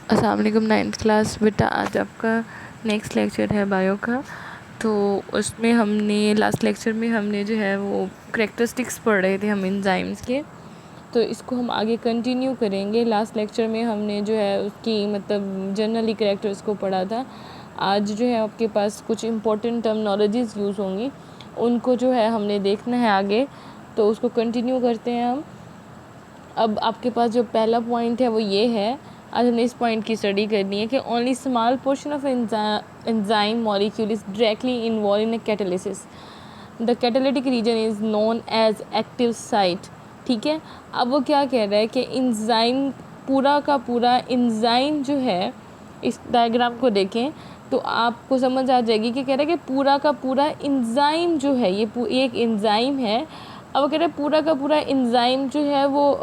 अस्सलाम वालेकुम 9th class बेटा। आज आपका नेक्स्ट लेक्चर है बायो का। तो उसमें हमने लास्ट लेक्चर में हमने जो है वो करैक्टरिस्टिक्स पढ़ रहे थे हम एंजाइम्स के। तो इसको हम आगे कंटिन्यू करेंगे। लास्ट लेक्चर में हमने जो है उसकी मतलब जनरली करैक्टर्स को पढ़ा था। आज जो है आपके पास कुछ इंपॉर्टेंट टर्मिनोलॉजीज़ यूज़ होंगी, उनको जो है हमने देखना है आगे। तो उसको कंटिन्यू करते हैं हम। अब आपके पास जो पहला पॉइंट है वो ये है, आज हमने इस पॉइंट की स्टडी करनी है कि only small portion of enzyme molecule is directly involve in a catalysis. The catalytic region is known as active site. ठीक है, अब वो क्या कह रहा है कि एंजाइम पूरा का पूरा एंजाइम जो है, इस डायग्राम को देखें तो आपको समझ आ जाएगी कि कह रहा है कि पूरा का पूरा एंजाइम जो है ये एक एंजाइम है। अब वो कह रहे हैं पूरा का पूरा एंजाइम जो है वो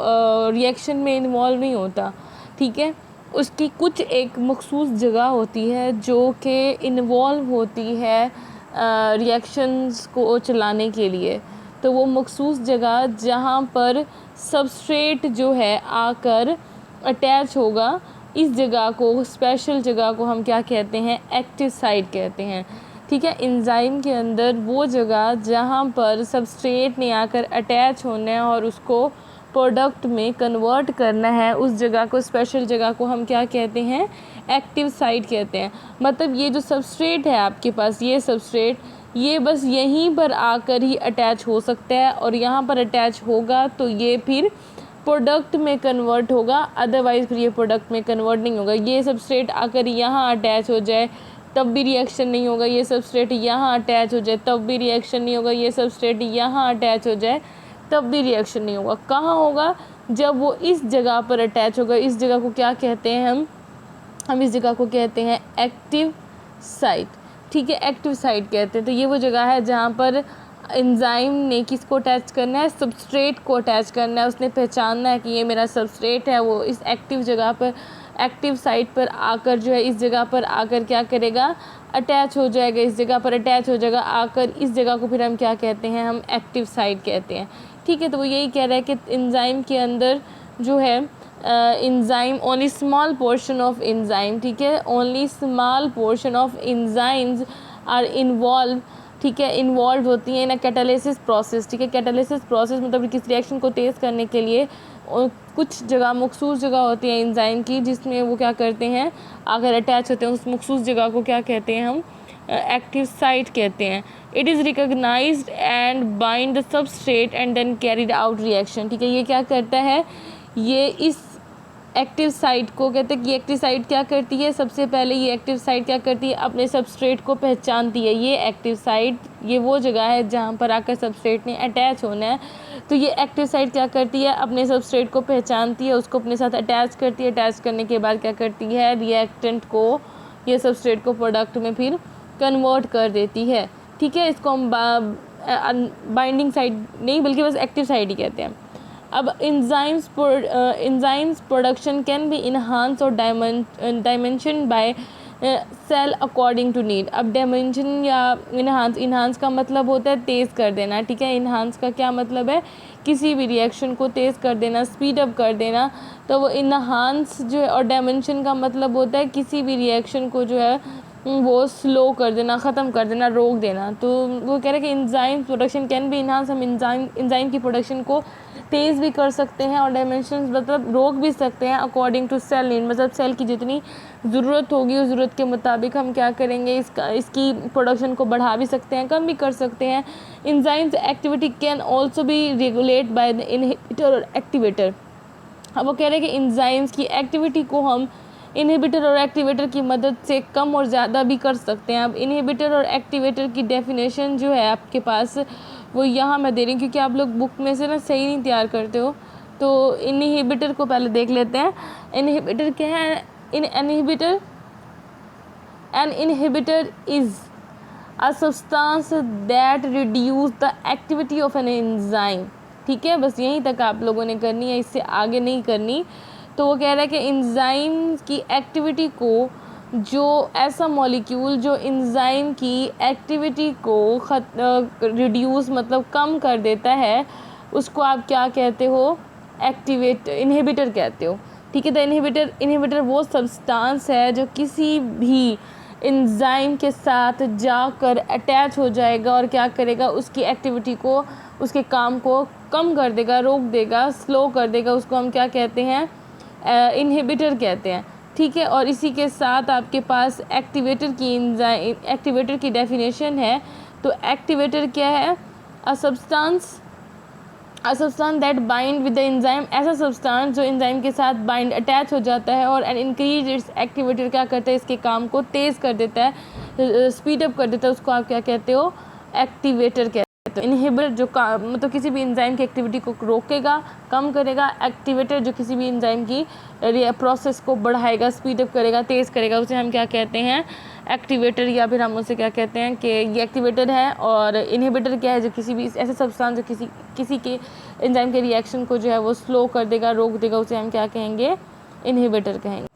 रिएक्शन में इन्वॉल्व नहीं होता। ठीक है, उसकी कुछ एक मखसूस जगह होती है जो कि इन्वॉल्व होती है रिएक्शंस को चलाने के लिए। तो वो मखसूस जगह जहाँ पर सबस्ट्रेट जो है आकर अटैच होगा, इस जगह को, स्पेशल जगह को हम क्या कहते हैं, एक्टिव साइट कहते हैं। ठीक है, एंजाइम के अंदर वो जगह जहाँ पर सबस्ट्रेट ने आकर अटैच होना है और उसको प्रोडक्ट में कन्वर्ट करना है, उस जगह को, स्पेशल जगह को हम क्या कहते हैं, एक्टिव साइट कहते हैं। मतलब ये जो सबस्ट्रेट है आपके पास, ये सबस्ट्रेट ये बस यहीं पर आकर ही अटैच हो सकता है और यहाँ पर अटैच होगा तो ये फिर प्रोडक्ट में कन्वर्ट होगा, अदरवाइज़ फिर ये प्रोडक्ट में कन्वर्ट नहीं होगा। ये सबस्ट्रेट आकर यहाँ अटैच हो जाए तब भी रिएक्शन नहीं होगा, ये सबस्ट्रेट यहाँ अटैच हो जाए तब भी रिएक्शन नहीं होगा, ये सबस्ट्रेट यहाँ अटैच हो जाए तब भी रिएक्शन नहीं होगा। कहाँ होगा? जब वो इस जगह पर अटैच होगा। इस जगह को क्या कहते हैं हम इस जगह को कहते हैं एक्टिव साइट। ठीक है, एक्टिव साइट कहते हैं। तो ये वो जगह है जहाँ पर एंजाइम ने किसको अटैच करना है, सबस्ट्रेट को अटैच करना है। उसने पहचानना है कि ये मेरा सबस्ट्रेट है, वो इस एक्टिव जगह पर, एक्टिव साइट पर आकर जो है इस जगह पर आकर क्या करेगा, अटैच हो जाएगा, इस जगह पर अटैच हो जाएगा आकर। इस जगह को फिर हम क्या कहते हैं, हम एक्टिव साइट कहते हैं। ठीक है, तो वो यही कह रहा है कि एंजाइम के अंदर जो है enzyme, only small portion of enzyme, ठीक है, only small portion of enzymes are involve, ठीक है, इन्वॉल्व होती हैं इन अ कैटालिसिस प्रोसेस। ठीक है, कैटालिसिस प्रोसेस मतलब किस रिएक्शन को तेज़ करने के लिए कुछ जगह, मखसूस जगह होती है एंजाइम की, जिसमें वो क्या करते हैं, आकर अटैच होते हैं। उस मखसूस जगह को क्या कहते हैं हम, एक्टिव साइट कहते हैं। It is recognised and bind the substrate and then carried out reaction. ठीक है, ये क्या करता है, ये इस एक्टिव साइट को कहते हैं कि एक्टिव साइट क्या करती है, सबसे पहले ये एक्टिव साइट क्या करती है, अपने सबस्ट्रेट को पहचानती है। ये एक्टिव साइट, ये वो जगह है जहाँ पर आकर सबस्ट्रेट ने अटैच होना है। तो ये एक्टिव साइट क्या करती है, अपने सबस्ट्रेट को पहचानती है, उसको अपने साथ अटैच करती है। अटैच करने के बाद क्या करती है, रिएक्टेंट को, ये सबस्ट्रेट को प्रोडक्ट में फिर कन्वर्ट कर देती है। ठीक है, इसको हम बाइंडिंग साइट नहीं बल्कि बस एक्टिव साइट ही कहते हैं। अब enzymes production can be enhance or diminish by cell according to need. अब डायमेंशन या इन्हांस का मतलब होता है तेज़ कर देना। ठीक है, इन्हांस का क्या मतलब है, किसी भी रिएक्शन को तेज़ कर देना, स्पीड अप कर देना। तो वो इन्हांस जो है, और डायमेंशन का मतलब होता है किसी भी रिएक्शन को जो है वो स्लो कर देना, ख़त्म कर देना, रोक देना। तो वो कह रहे हैं कि enzyme production can be enhance, हम एंजाइम की प्रोडक्शन को तेज़ भी कर सकते हैं और डायमेंशन मतलब रोक भी सकते हैं अकॉर्डिंग टू सेल नीड। मतलब सेल की जितनी ज़रूरत होगी उस ज़रूरत के मुताबिक हम क्या करेंगे, इसकी प्रोडक्शन को बढ़ा भी सकते हैं, कम भी कर सकते हैं। Enzymes activity can also be regulate by the inhibitor और एक्टिवेटर। अब वो कह रहे हैं कि एंजाइम्स की एक्टिविटी को हम इनहिबिटर और एक्टिवेटर की मदद से कम और ज़्यादा भी कर सकते हैं। अब इनहिबिटर और एक्टिवेटर की डेफिनेशन जो है आपके पास वो यहाँ मैं दे रही हूँ, क्योंकि आप लोग बुक में से ना सही नहीं तैयार करते हो। तो इनहिबिटर को पहले देख लेते हैं। इनहिबिटर क्या है, an inhibitor is a substance that reduce the activity of an enzyme. ठीक है, बस यहीं तक आप लोगों ने करनी है, इससे आगे नहीं करनी। तो वो कह रहा है कि एंजाइम की एक्टिविटी को, जो ऐसा मॉलिक्यूल जो एंजाइम की एक्टिविटी को रिड्यूस मतलब कम कर देता है, उसको आप क्या कहते हो, इनहिबिटर कहते हो। ठीक है। द इनहिबिटर वो सब्सटेंस है जो किसी भी एंजाइम के साथ जाकर अटैच हो जाएगा और क्या करेगा, उसकी एक्टिविटी को, उसके काम को कम कर देगा, रोक देगा, स्लो कर देगा। उसको हम क्या कहते हैं, इनहिबिटर कहते हैं। ठीक है। और इसी के साथ आपके पास एक्टिवेटर की डेफिनेशन है। तो एक्टिवेटर क्या है, अ substance that bind with the enzyme, ऐसा सब्सटेंस जो एंजाइम के साथ बाइंड अटैच हो जाता है और एंड इंक्रीज इट्स एक्टिवेटर, क्या करता है, इसके काम को तेज़ कर देता है, स्पीड अप कर देता है। उसको आप क्या कहते हो, एक्टिवेटर कहते हो। इनहिबिटर जो मतलब किसी भी एंजाइम की एक्टिविटी को रोकेगा, कम करेगा। एक्टिवेटर जो किसी भी एंजाइम की प्रोसेस को बढ़ाएगा, स्पीड अप करेगा, तेज़ करेगा, उसे हम क्या कहते हैं, एक्टिवेटर। या फिर हम उसे क्या कहते हैं कि ये एक्टिवेटर है। और इनहिबिटर क्या है, जो किसी भी ऐसे सब्सटेंस जो किसी के एंजाइम के रिएक्शन को जो है वो स्लो कर देगा, रोक देगा, उसे हम क्या कहेंगे, इनहिबिटर कहेंगे।